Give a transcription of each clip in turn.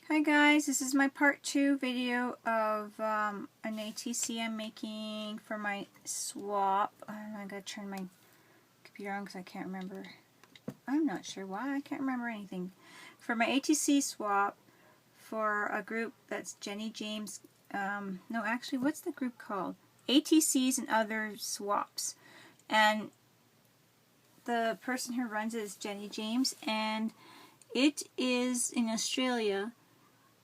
Hi guys, this is my part 2 video of an ATC I'm making for my swap. I gotta turn my computer on because I can't remember. I'm not sure why, I can't remember anything. For my ATC swap for a group that's Jenny James, no actually what's the group called? ATCs and Other Swaps. And the person who runs it is Jenny James, and it is in Australia.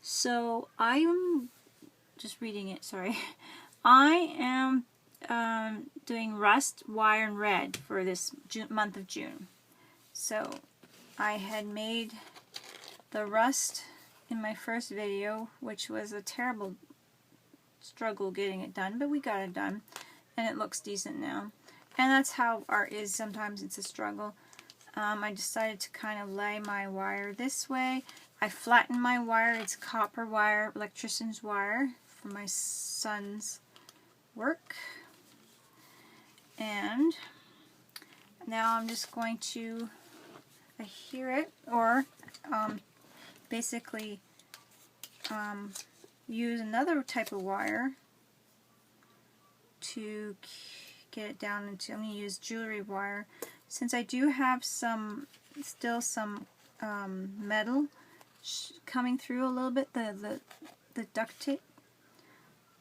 So I'm just reading it, sorry. I am doing rust, wire, and red for this month of June. So I had made the rust in my first video, which was a terrible struggle getting it done, but we got it done, and it looks decent now. And that's how art is, sometimes it's a struggle. I decided to kind of lay my wire this way. I flattened my wire. It's copper wire, electrician's wire for my son's work. And now I'm just going to adhere it, or basically use another type of wire to get it down into, I'm going to use jewelry wire. Since I do have still some metal coming through a little bit, the duct tape,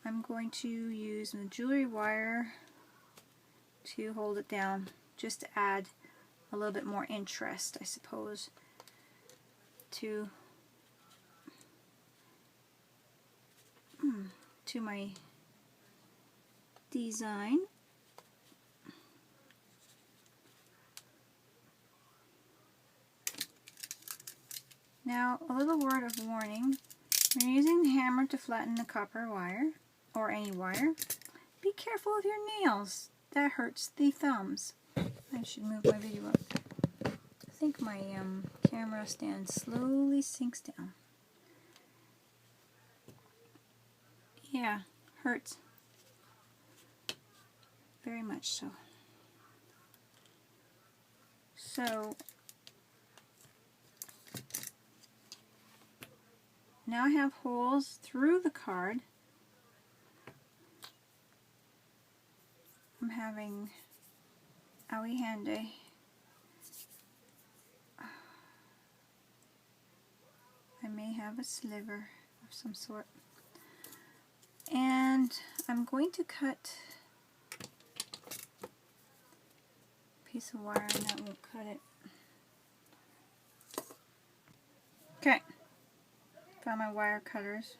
I'm going to use the jewelry wire to hold it down, just to add a little bit more interest, I suppose, to my design. Now, a little word of warning. When you're using the hammer to flatten the copper wire, or any wire, be careful with your nails. That hurts the thumbs. I should move my video up. I think my camera stand slowly sinks down. Yeah, hurts. Very much so. So, now I have holes through the card. I'm having owie handy. I may have a sliver of some sort. And I'm going to cut a piece of wire, and that won't cut it. Okay. Found my wire cutters.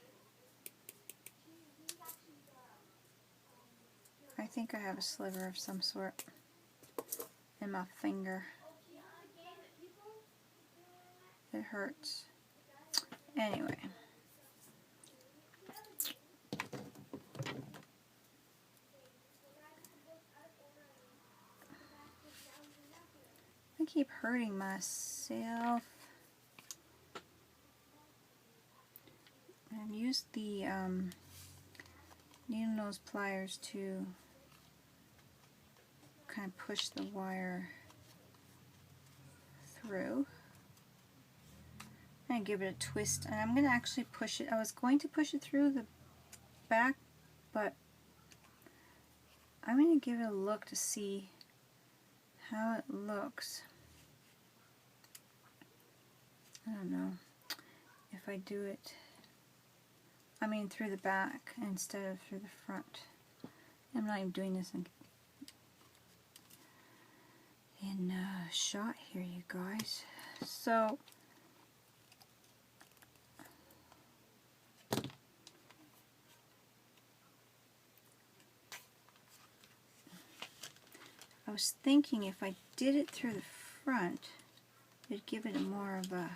I think I have a sliver of some sort in my finger. It hurts. Anyway. I keep hurting myself. And use the needle nose pliers to kind of push the wire through. I'm going to give it a twist, and I'm going to actually push it. I was going to push it through the back, but I'm going to give it a look to see how it looks. I don't know if I do it, I mean through the back instead of through the front. I'm not even doing this in shot here, you guys. So I was thinking if I did it through the front, it'd give it a more of a,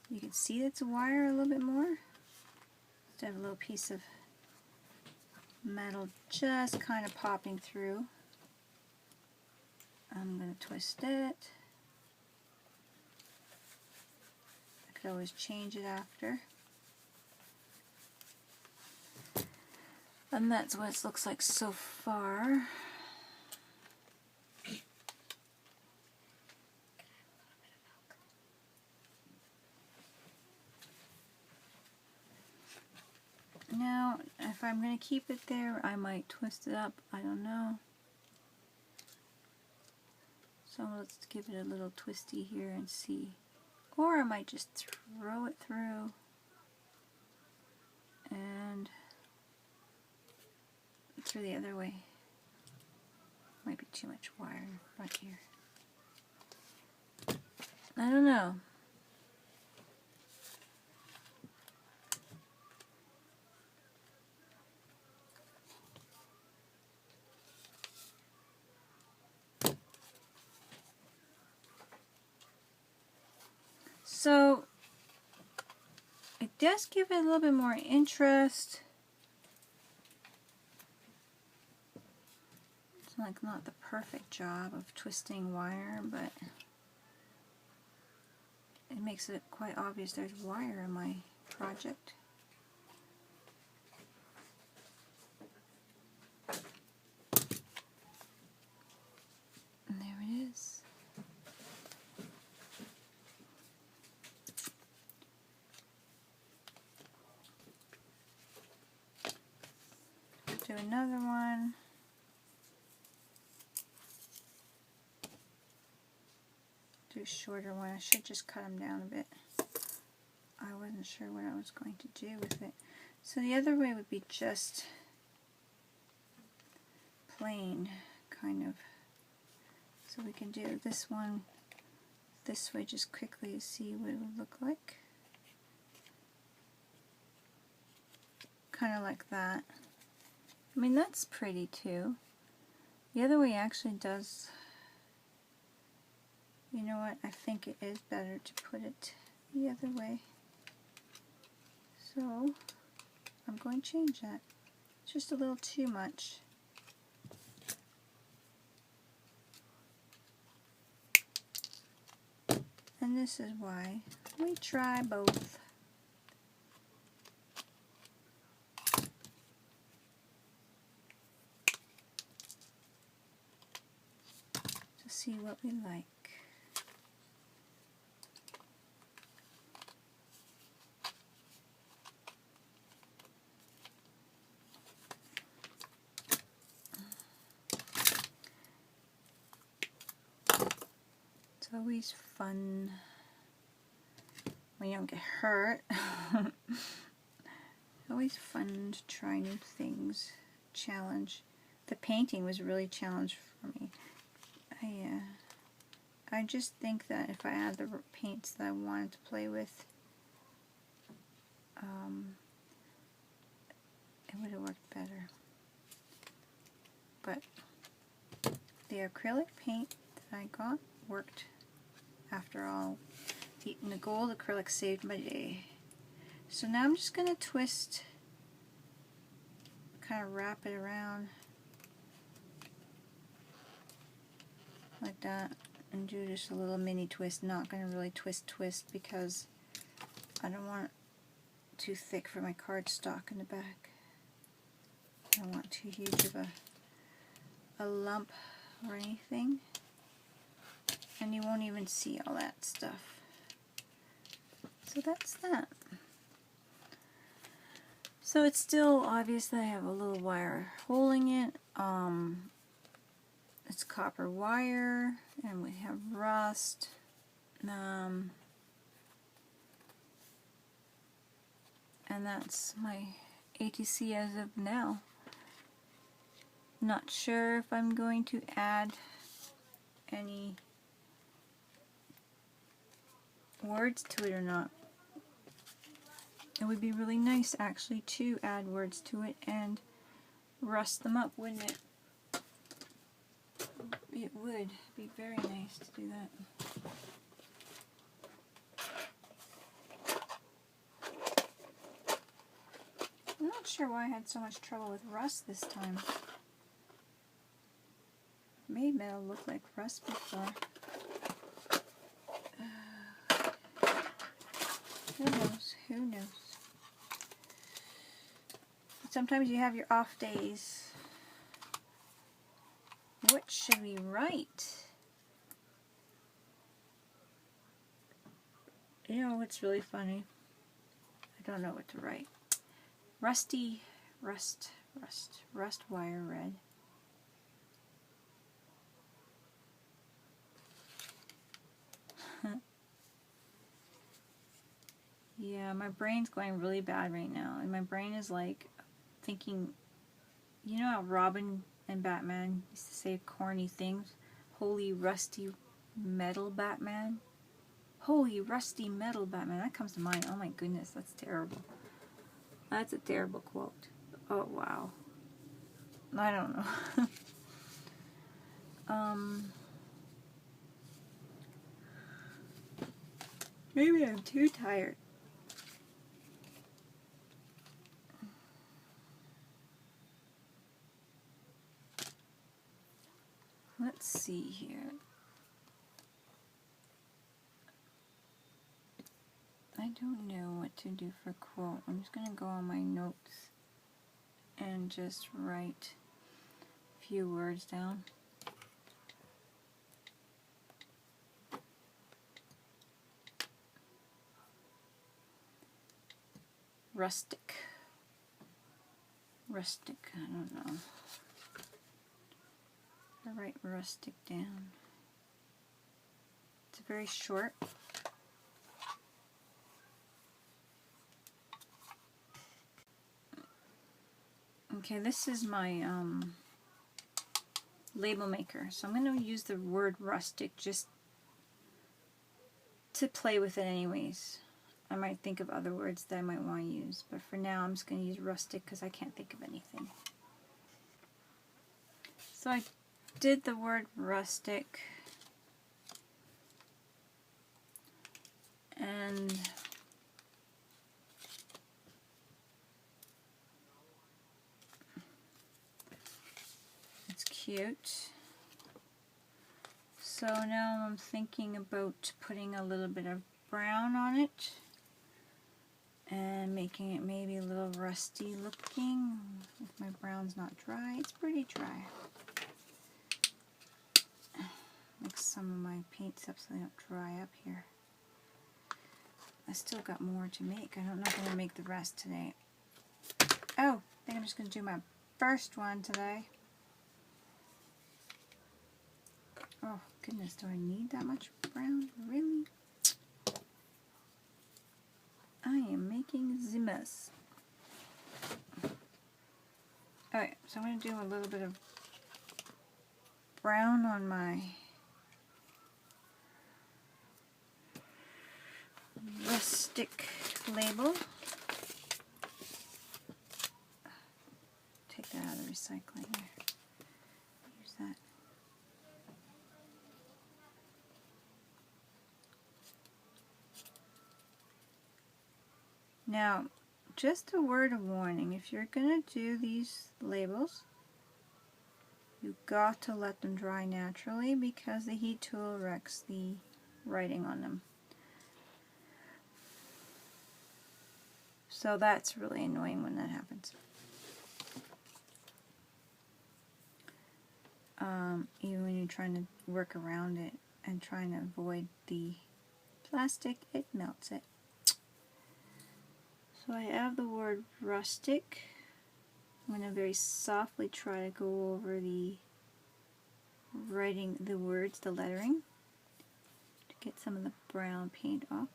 you can see it's a wire a little bit more. Just have a little piece of metal just kind of popping through. I'm going to twist it. I could always change it after. And that's what it looks like so far. Now, if I'm going to keep it there, I might twist it up. I don't know. So let's give it a little twisty here and see. Or I might just throw it through and through the other way. Might be too much wire right here. I don't know. So it does give it a little bit more interest. It's like not the perfect job of twisting wire, but it makes it quite obvious there's wire in my project. And there it is. Do another one. Do a shorter one. I should just cut them down a bit. I wasn't sure what I was going to do with it. So the other way would be just plain, kind of. So we can do this one this way just quickly to see what it would look like. Kind of like that. I mean, that's pretty too. The other way actually does, you know what, I think it is better to put it the other way. So I'm going to change that. It's just a little too much. And this is why we try both. See what we like. It's always fun when you don't get hurt. Always fun to try new things. Challenge. The painting was really a challenge for me. I just think that if I had the paints that I wanted to play with, it would have worked better. But the acrylic paint that I got worked after all. The gold acrylic saved my day. So now I'm just going to twist, kind of wrap it around like that. And do just a little mini twist. Not going to really twist because I don't want it too thick for my cardstock in the back. I don't want too huge of a lump or anything. And you won't even see all that stuff. So that's that. So it's still obvious that I have a little wire holding it. It's copper wire, and we have rust. And that's my ATC as of now. Not sure if I'm going to add any words to it or not. It would be really nice actually to add words to it and rust them up, wouldn't it? It would be very nice to do that. I'm not sure why I had so much trouble with rust this time. Made metal look like rust before. Who knows? Who knows? But sometimes you have your off days. What should we write? You know what's really funny? I don't know what to write. rust wire red. Yeah, my brain's going really bad right now, and my brain is like thinking, you know how Robin and Batman used to say corny things? Holy rusty metal Batman? Holy rusty metal Batman. That comes to mind. Oh my goodness, that's terrible. That's a terrible quote. Oh wow. I don't know. Maybe I'm too tired. Let's see here. I don't know what to do for quote. I'm just going to go on my notes and just write a few words down. Rustic. Rustic, I don't know. I'll write rustic down. It's very short. Okay, this is my label maker. So I'm going to use the word rustic just to play with it anyways. I might think of other words that I might want to use, but for now I'm just going to use rustic because I can't think of anything. So I did the word rustic, and it's cute. So now I'm thinking about putting a little bit of brown on it and making it maybe a little rusty looking. If my brown's not dry, it's pretty dry. Mix some of my paints up so they don't dry up here. I still got more to make. I'm not going to make the rest today. Oh, I think I'm just going to do my first one today. Oh goodness, do I need that much brown? Really? I am making the mess. Alright, so I'm going to do a little bit of brown on my rustic label. Take that out of the recycling there. Use that. Now, just a word of warning, if you're going to do these labels, you've got to let them dry naturally because the heat tool wrecks the writing on them. So that's really annoying when that happens. Even when you're trying to work around it and trying to avoid the plastic, it melts it. So I have the word rustic. I'm going to very softly try to go over the writing, the words, the lettering, to get some of the brown paint off.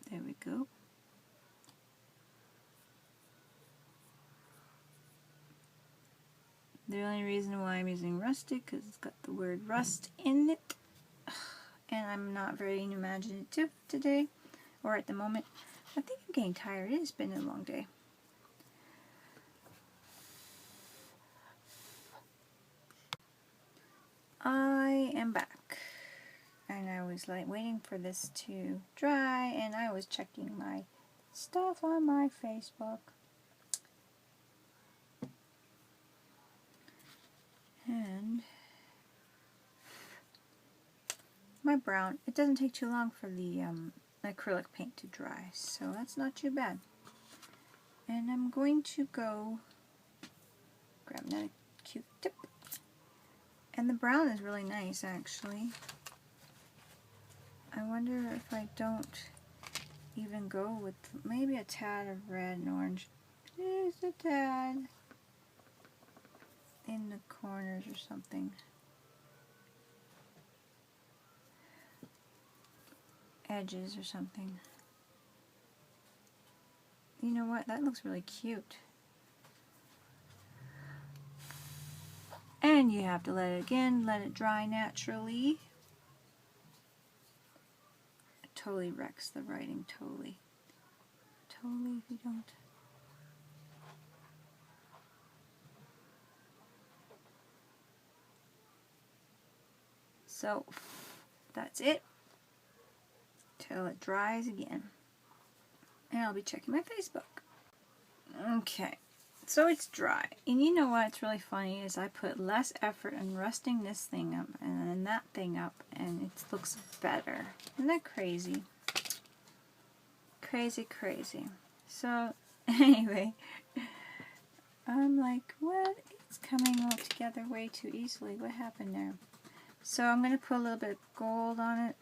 There we go. The only reason why I'm using rustic because it's got the word rust in it, and I'm not very imaginative today, or at the moment. I think I'm getting tired. It has been a long day. I am back, and I was like waiting for this to dry, and I was checking my stuff on my Facebook. And my brown, it doesn't take too long for the acrylic paint to dry, so that's not too bad. And I'm going to go grab another Q-tip And the brown is really nice, actually. I wonder if I don't even go with maybe a tad of red and orange. Just a tad. In the corners or something. Edges or something. You know what? That looks really cute. And you have to let it dry naturally. It totally wrecks the writing, totally. Totally if you don't. So, that's it. Till it dries again. And I'll be checking my Facebook. Okay. So it's dry. And you know what's really funny is I put less effort in rusting this thing up and then that thing up, and it looks better. Isn't that crazy? Crazy, crazy. So, anyway, I'm like, what? It's coming all together way too easily. What happened there? So I'm going to put a little bit of gold on it.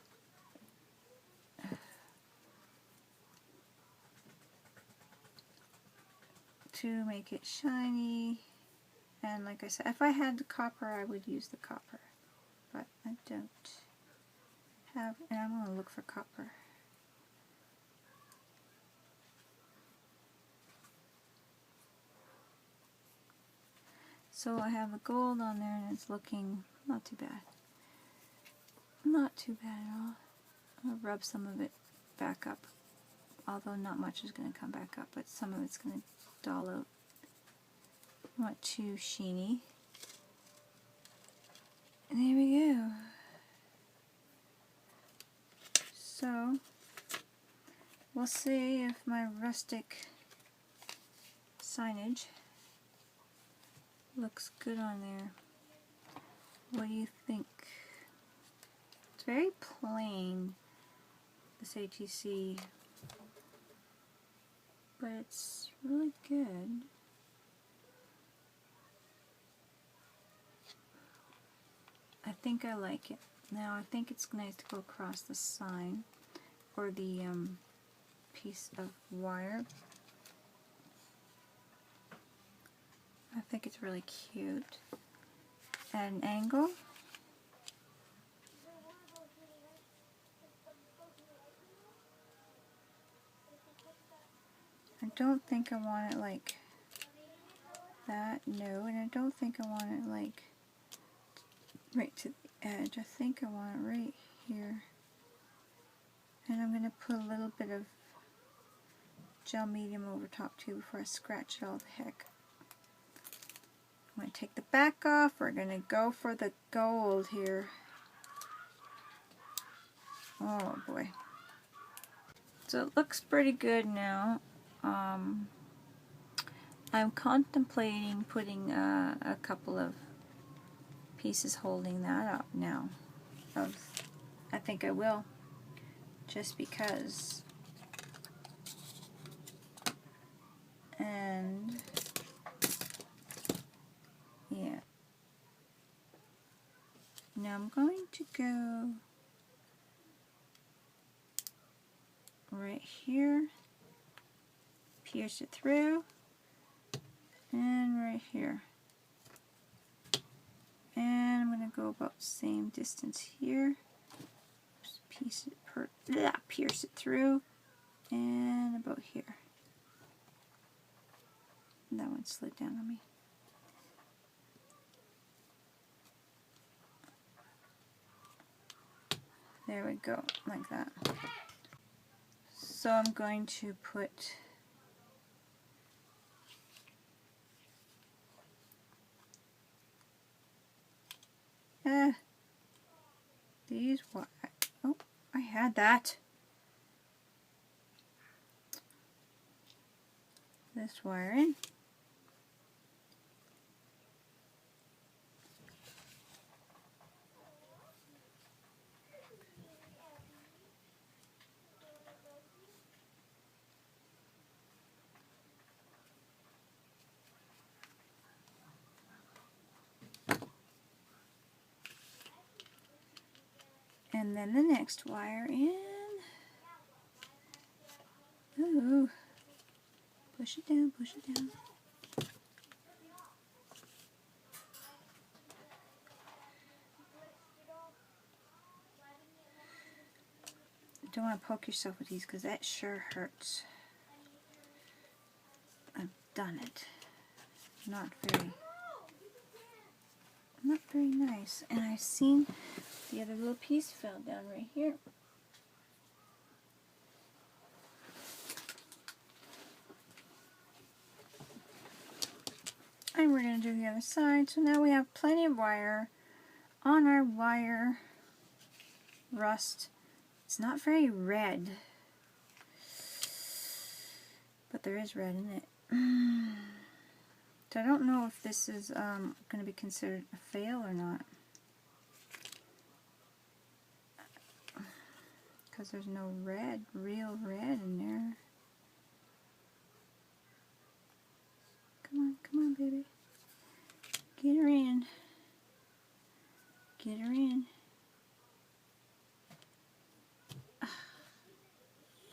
To make it shiny. And like I said, if I had the copper, I would use the copper. But I don't have, and I'm going to look for copper. So I have the gold on there and it's looking not too bad. Not too bad at all. I'm going to rub some of it back up. Although not much is going to come back up, but some of it's going to dull out. Not too sheeny. And there we go. So, we'll see if my rustic signage looks good on there. What do you think? It's very plain, this ATC, but it's really good. I think I like it. Now I think it's nice to go across the sign or the piece of wire. I think it's really cute. At an angle. I don't think I want it like that, no, and I don't think I want it like right to the edge. I think I want it right here. And I'm going to put a little bit of gel medium over top too before I scratch it all the heck. I'm going to take the back off. We're going to go for the gold here. Oh boy. So it looks pretty good now. I'm contemplating putting a couple of pieces holding that up now. I think I will, just because. And yeah. Now I'm going to go right here, pierce it through, and right here. And I'm going to go about the same distance here. Just pierce it through, and about here. And that one slid down on me. There we go, like that. So I'm going to put these wire. Oh, I had that. This wire in. And then the next wire in. Ooh. Push it down, push it down. Don't want to poke yourself with these because that sure hurts. I've done it. Not very nice. And I've seen the other little piece fell down right here. And we're going to do the other side. So now we have plenty of wire on our wire rust. It's not very red, but there is red in it. So I don't know if this is going to be considered a fail or not, because there's no red, real red in there. Come on, baby. Get her in. Get her in.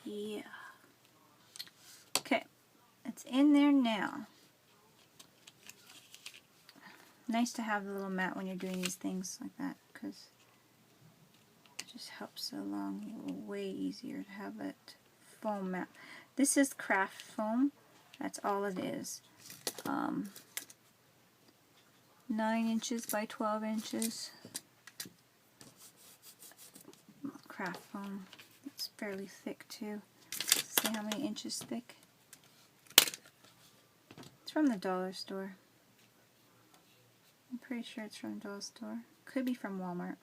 Yeah. Okay, it's in there now. Nice to have the little mat when you're doing these things like that, because it just helps along way easier to have that foam mat. This is craft foam. That's all it is. 9 inches by 12 inches. Craft foam. It's fairly thick too. See how many inches thick? It's from the dollar store. I'm pretty sure it's from the dollar store. Could be from Walmart.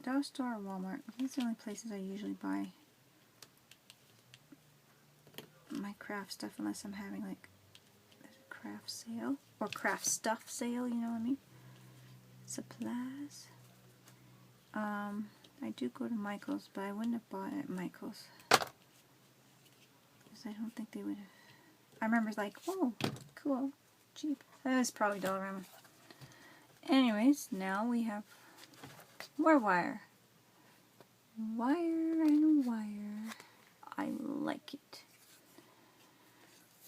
Dollar store or Walmart. These are the only places I usually buy my craft stuff, unless I'm having like a craft sale or craft stuff sale, you know what I mean? Supplies. I do go to Michael's, but I wouldn't have bought it at Michael's because I don't think they would have. I remember it's like, oh, cool, cheap. That was probably Dollarama. Anyways, now we have more wire. Wire and wire. I like it.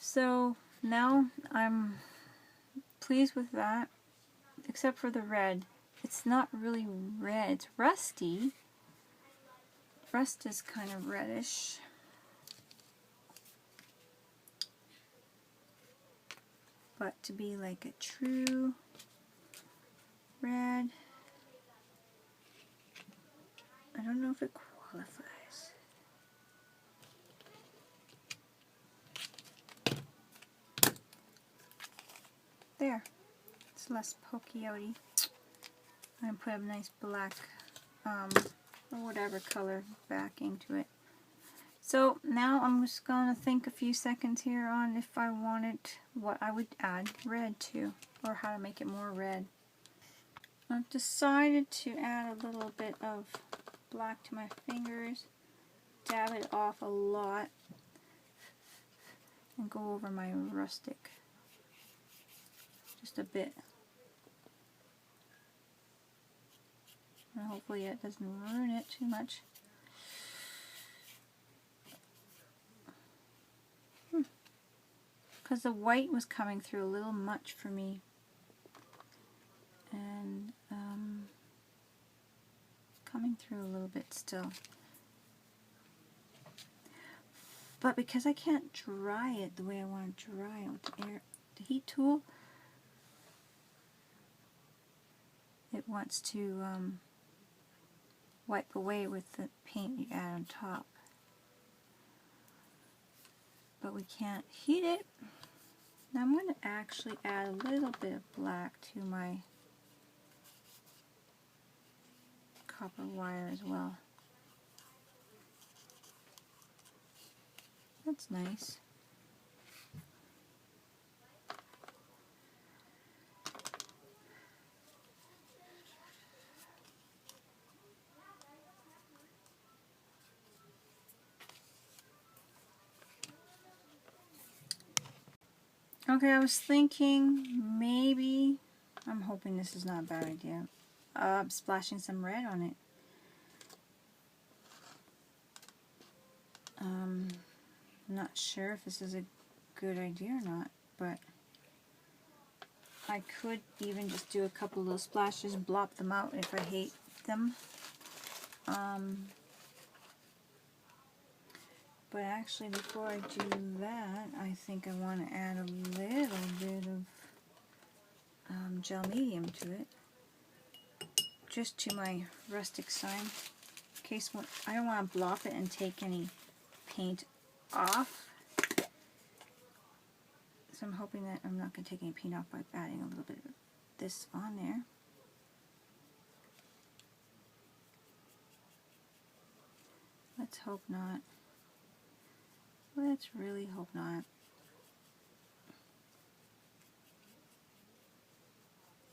So now I'm pleased with that, except for the red. It's not really red. It's rusty. Rust is kind of reddish. But to be like a true red, I don't know if it qualifies. There. It's less pokey-outy. I'm going to put a nice black or whatever color backing to it. So now I'm just going to think a few seconds here on if I wanted what I would add red to, or how to make it more red. I've decided to add a little bit of black to my fingers, dab it off a lot, and go over my rustic just a bit. And hopefully it doesn't ruin it too much. Because the white was coming through a little much for me. And coming through a little bit still. But because I can't dry it the way I want to dry it with the heat tool, it wants to wipe away with the paint you add on top. But we can't heat it. Now I'm going to actually add a little bit of black to my copper wire as well. That's nice. Okay, I was thinking maybe, I'm hoping this is not a bad idea, splashing some red on it. I'm not sure if this is a good idea or not, but I could even just do a couple of little splashes and blop them out if I hate them. But actually, before I do that, I think I want to add a little bit of gel medium to it, just to my rustic sign, in case I don't want to blop it and take any paint off. So I'm hoping that I'm not going to take any paint off by adding a little bit of this on there. Let's hope not. Let's really hope not.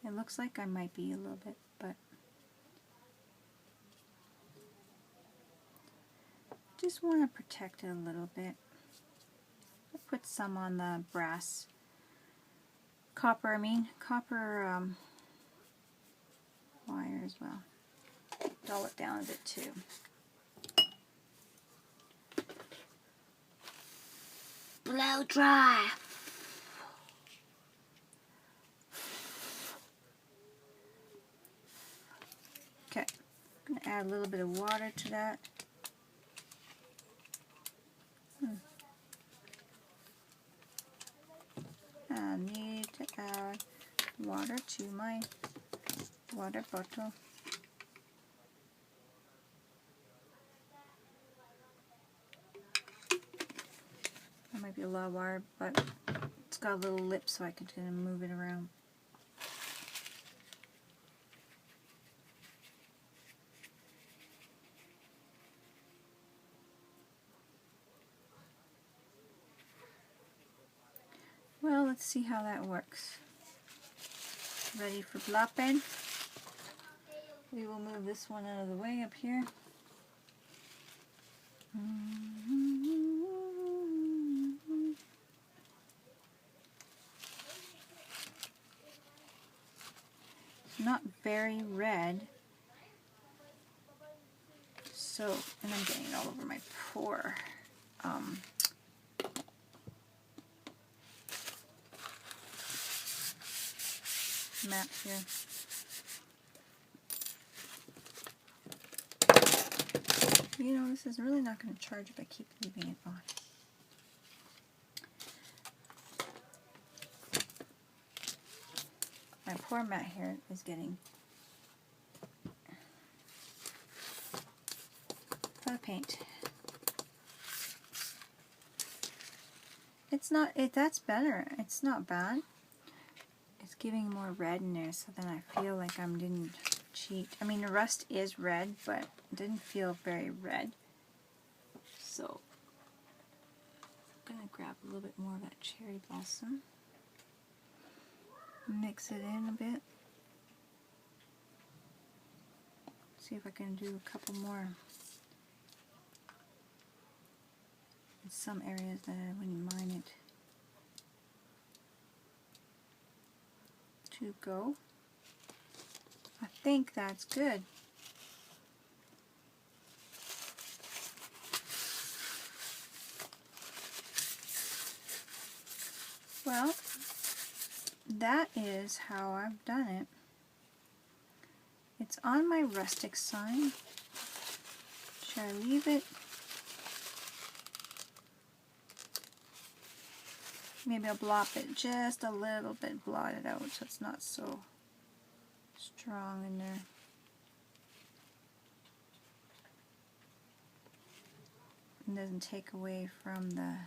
It looks like I might be a little bit, but just want to protect it a little bit. I'll put some on the brass, copper wire as well. Dull it down a bit too. Blow dry. Okay, I'm going to add a little bit of water to that. I need to add water to my water bottle. That might be a lot of water, but it's got a little lip so I can kind of move it around. Well, let's see how that works. Ready for blopping? We will move this one out of the way up here. It's not very red. So, and I'm getting it all over my poor map here. You know, this is really not going to charge if I keep leaving it on. My poor mat here is getting full of paint. It's not, that's better. It's not bad. It's giving more red in there, so then I feel like I didn't cheat. I mean, the rust is red, but it didn't feel very red. So, I'm going to grab a little bit more of that cherry blossom. Mix it in a bit. See if I can do a couple more in some areas that I wouldn't mind it to go. I think that's good. Well, that is how I've done it. It's on my rustic sign. Should I leave it? Maybe I'll blop it just a little bit, blot it out so it's not so strong in there. It doesn't take away from the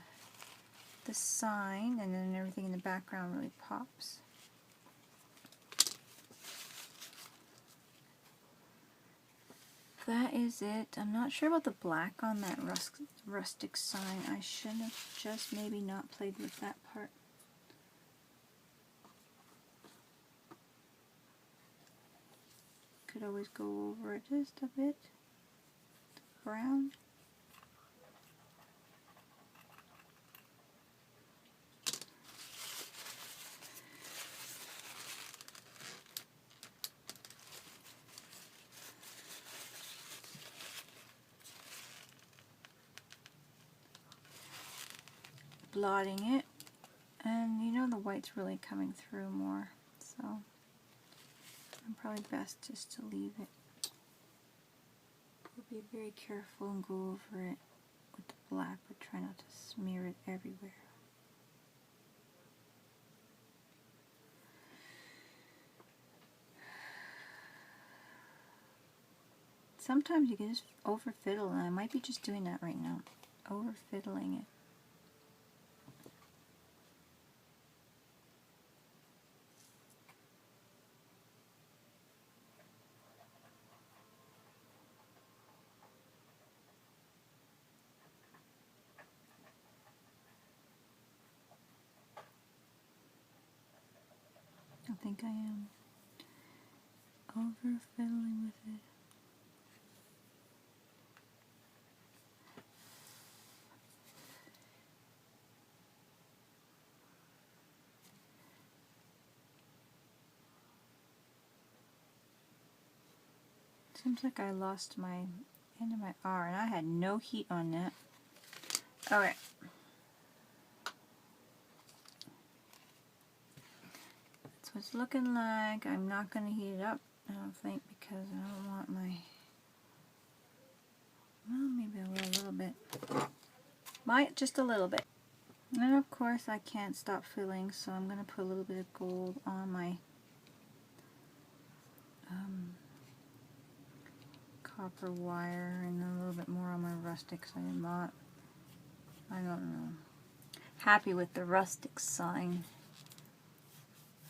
sign, and then everything in the background really pops. That is it. I'm not sure about the black on that rustic sign. I should have just maybe not played with that part. Could always go over it just a bit. Brown. blotting it. And you know the white's really coming through more, so I'm probably best just to leave it. We'll be very careful and go over it with the black, but try not to smear it everywhere. Sometimes you can just over fiddle, and I might be just doing that right now. Over fiddling it. I think I am over fiddling with it. Seems like I lost my end of my R, and I had no heat on that. Alright. That's what it's looking like. I'm not going to heat it up, I don't think, because I don't want my... Well, maybe I will a little bit. Might, just a little bit. And of course I can't stop filling, so I'm going to put a little bit of gold on my copper wire and a little bit more on my rustic, so I'm not, I don't know, happy with the rustic sign.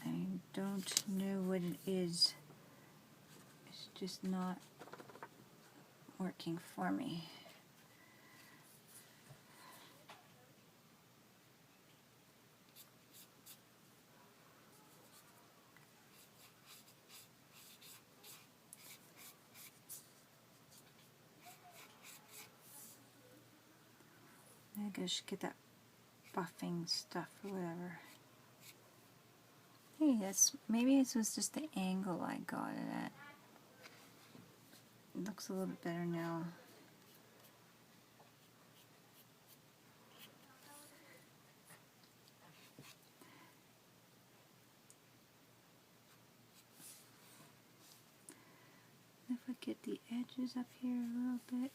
I don't know what it is. It's just not working for me. I think I should get that buffing stuff or whatever. Hey, maybe this was just the angle I got it at. It looks a little bit better now. If I get the edges up here a little bit,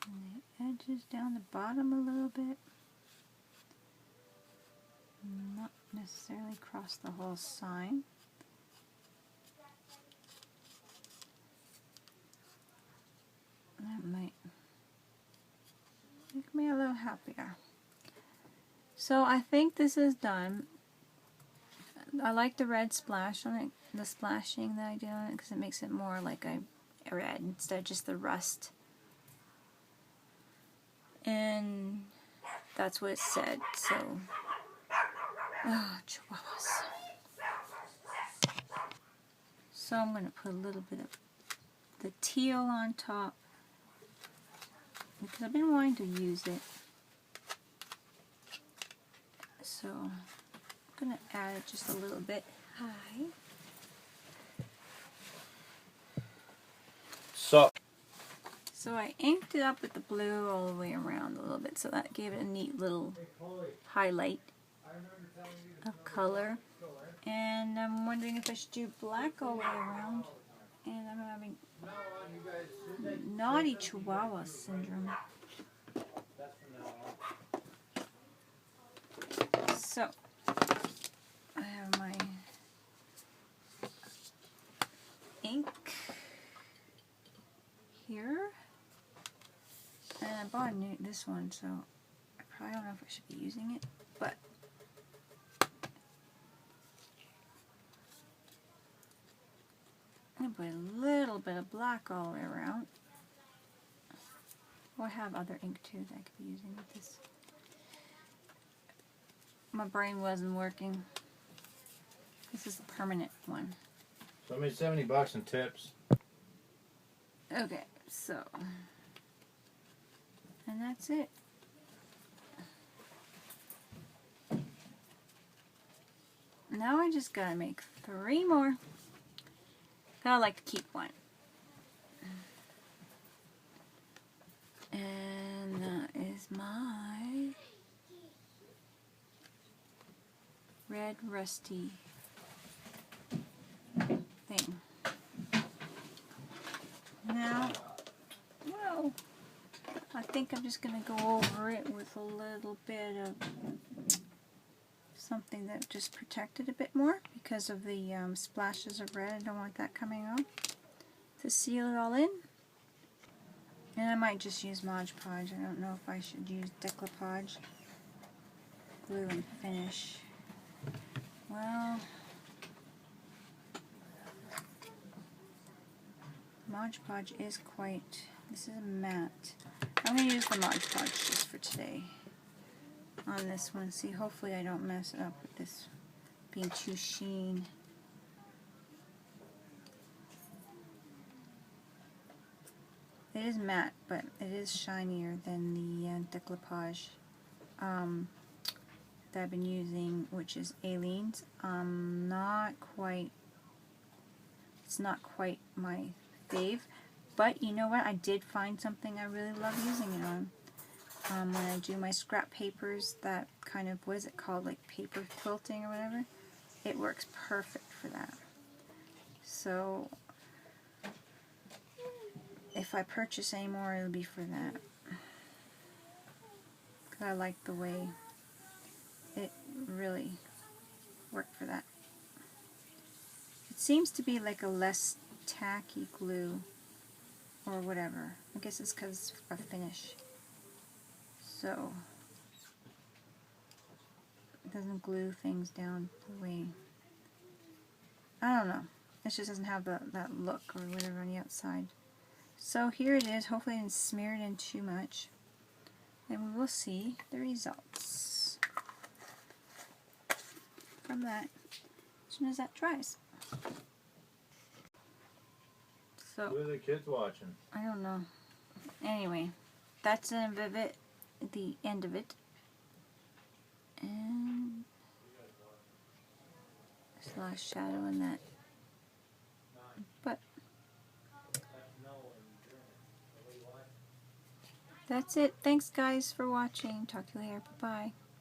and the edges down the bottom a little bit, not necessarily across the whole sign. That might make me a little happier. So I think this is done. I like the red splash on it, the splashing that I did on it, because it makes it more like a red instead of just the rust. And that's what it said, so... Oh, chihuahuas. So I'm going to put a little bit of the teal on top, because I've been wanting to use it. So I'm going to add it just a little bit high. So I inked it up with the blue all the way around a little bit, so that gave it a neat little highlight of color. And I'm wondering if I should do black all the way around. And I'm having naughty chihuahua syndrome. So I have my ink here, and I bought this one, so I probably don't know if I should be using it, but I'm going to put a little bit of black all the way around. Or I have other ink too that I could be using with this. My brain wasn't working. This is the permanent one. So I made $70 in tips. Okay, so, and that's it. Now I just gotta make 3 more. I like to keep one. And that is my red rusty thing. Now, well, I think I'm just going to go over it with a little bit of something that just protected a bit more because of the splashes of red. I don't want that coming off. To seal it all in. And I might just use Mod Podge. I don't know if I should use decoupage, glue and finish. Well, Mod Podge is quite, this is a matte. I'm going to use the Mod Podge just for today on this one. See, hopefully I don't mess it up with this being too sheen. It is matte, but it is shinier than the decoupage that I've been using, which is Aleene's. It's not quite my fave, but you know what? I did find something I really love using it on. When I do my scrap papers, that kind of, what is it called, like paper quilting or whatever, it works perfect for that. So if I purchase any more, it'll be for that. Because I like the way it really worked for that. It seems to be like a less tacky glue or whatever. I guess it's because of finish. So it doesn't glue things down the way. I don't know. It just doesn't have that look or whatever on the outside. So here it is. Hopefully I didn't smear it in too much. And we will see the results from that as soon as that dries. So, Who are the kids watching? I don't know. Anyway, that's the end of it. The end of it. And there's a lot of shadow in that. But that's it. Thanks guys for watching. Talk to you later. Bye-bye.